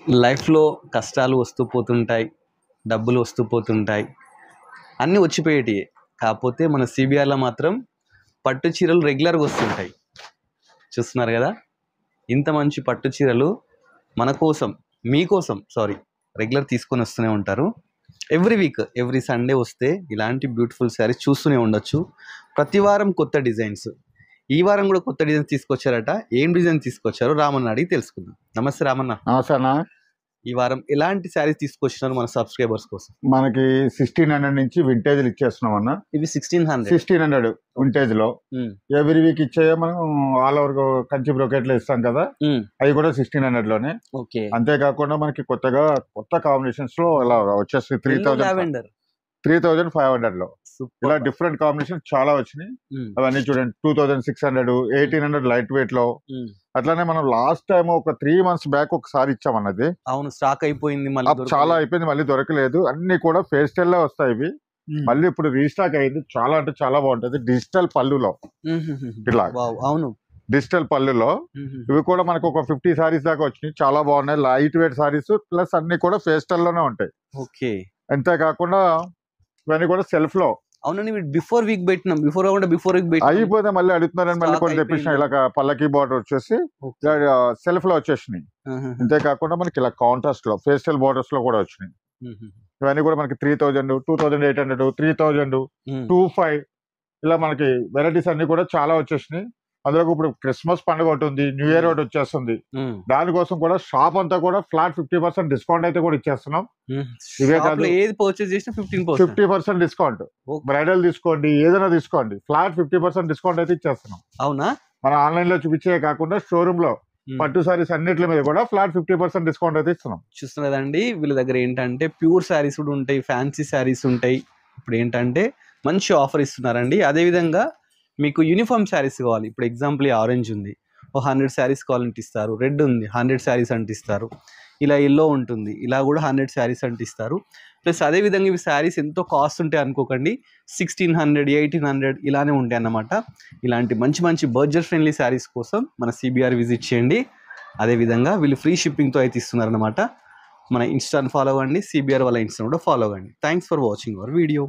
లైఫ్‌లో కష్టాలు వస్తూ పోతుంటాయి. డబ్బులు వస్తూ పోతుంటాయి. అన్నీ వచ్చిపోయేటియే. కాకపోతే మన సీబీఆర్‌లో మాత్రం పట్టు చీరలు రెగ్యులర్‌గా వస్తుంటాయి. చూస్తున్నారు గదా! ఇంత మంచి పట్టు చీరలు మన కోసం, మీకోసం రెగ్యులర్ తీసుకొని వస్తూనే ఉంటారు. ఎవ్రీ వీక్, ఎవ్రీ సండే వస్తే ఇలాంటి బ్యూటిఫుల్ శారీస్ చూస్తూనే ఉండొచ్చు. ప్రతి వారం కొత్త డిజైన్స్. ఈ వారం కూడా కొత్త డిజైన్స్ తీసుకొచ్చారట. ఏం డిజైన్ తీసుకొచ్చారో రామన్న అడిగి తెలుసుకుందాం. నమస్తే రామన్న. నమస్తే అన్న. ఈ వారం ఎలాంటి శారీస్ తీసుకొచ్చినారు మన సబ్స్క్రైబర్స్ కోసం? మనకి 1600 నుంచి వింటేజ్లు ఇచ్చేస్తున్నాం అన్న. ఇవి 1600 వింటేజ్ లో ఎవ్రీ వీక్ ఇచ్చేయో మనం ఆల్ ఓవర్ కంచి బ్రోకెట్లు ఇస్తాం కదా, అవి కూడా 1600 లోనే. అంతేకాకుండా మనకి కొత్త కాంబినేషన్స్ లో ఇలా వచ్చేసి 3500 లో ఇలా డిఫరెంట్ కాంబినేషన్ చాలా వచ్చినాయి. అవన్నీ చూడండి, 2600, 1800 లైట్ వెయిట్ లో. అట్లానే మనం లాస్ట్ టైం ఒక 3 months బ్యాక్ ఒకసారి ఇచ్చామన్నది. అవును, స్టాక్ అయిపోయింది, చాలా అయిపోయింది, మళ్ళీ దొరకలేదు. అన్ని కూడా ఫేస్టల్ లో వస్తాయి ఇవి. మళ్ళీ ఇప్పుడు రీస్టాక్ అయింది. చాలా అంటే చాలా బాగుంటది. డిజిటల్ పళ్ళులో ఇట్లా, అవును, డిజిటల్ పళ్ళులో ఇవి కూడా మనకు ఒక 50 సారీస్ దాకా వచ్చినాయి. చాలా బాగున్నాయి, లైట్ వెయిట్ సారీస్ ప్లస్ అన్ని కూడా ఫేస్టల్ లోనే ఉంటాయి. అంతేకాకుండా ఇవన్నీ కూడా సెల్ఫ్ లో. అవునండి, బిఫోర్ వీక్ అయిపోతే మళ్ళీ అడుగుతున్నారని మళ్ళీ కొన్ని తెప్పించిన. ఇలా పల్లకి బార్డర్ వచ్చేసి సెల్ఫ్ లో వచ్చేసినాయి. అంతేకాకుండా మనకి ఇలా కాంట్రాస్ట్ లో ఫేస్టల్ బార్డర్స్ లో కూడా వచ్చినాయి. ఇవన్నీ కూడా మనకి 3000, 2800, 3000, 2500 ఇలా మనకి వెరైటీస్ అన్ని కూడా చాలా వచ్చేసినాయి. అందులో ఇప్పుడు క్రిస్మస్ పండుగ ఒకటి ఉంది, న్యూ ఇయర్ ఒకటి వచ్చేస్తుంది. దానికోసం కూడా షాప్ అంతా కూడా ఫ్లాట్ 50% డిస్కౌంట్ అయితే కూడా ఇచ్చేస్తున్నాం. ఇవే కాదు, 50% డిస్కౌంట్. బ్రైడల్ తీసుకోండి, ఏదైనా తీసుకోండి, ఫ్లాట్ 50% డిస్కౌంట్ అయితే ఇచ్చేస్తున్నాం. అవునా? మన ఆన్లైన్ లో చూపించే కాకుండా షోరూమ్ లో పట్టు సారీస్ అన్నిటి మీద కూడా ఫ్లాట్ 50% డిస్కౌంట్ అయితే ఇస్తున్నాం. చూస్తున్నదండి, వీళ్ళ దగ్గర ఏంటంటే ప్యూర్ శారీస్ కూడా ఉంటాయి, ఫ్యాన్సీ శారీస్ ఉంటాయి. ఇప్పుడు ఏంటంటే మంచి ఆఫర్ ఇస్తున్నారండి. అదేవిధంగా మీకు యూనిఫామ్ శారీస్ కావాలి, ఇప్పుడు ఎగ్జాంపుల్ ఈ ఆరెంజ్ ఉంది, 100 శారీస్ కావాలంటే ఇస్తారు. రెడ్ ఉంది, 100 శారీస్ అంటే ఇస్తారు. ఇలా ఎల్లో ఉంటుంది, ఇలా కూడా 100 శారీస్ అంటే ఇస్తారు. ప్లస్ అదేవిధంగా ఇవి శారీస్ ఎంతో కాస్ట్ ఉంటాయి అనుకోకండి, 1600, 1800 ఇలానే ఉంటాయి అన్నమాట. ఇలాంటి మంచి మంచి బడ్జెట్ ఫ్రెండ్లీ శారీస్ కోసం మన సిబిఆర్ విజిట్ చేయండి. అదేవిధంగా వీళ్ళు ఫ్రీ షిప్పింగ్తో అయితే ఇస్తున్నారన్నమాట. మన ఇన్స్టాని ఫాలో అవ్వండి, సిబిఆర్ వాళ్ళ ఇన్స్టా కూడా ఫాలో అవ్వండి. Thanks for watching our video.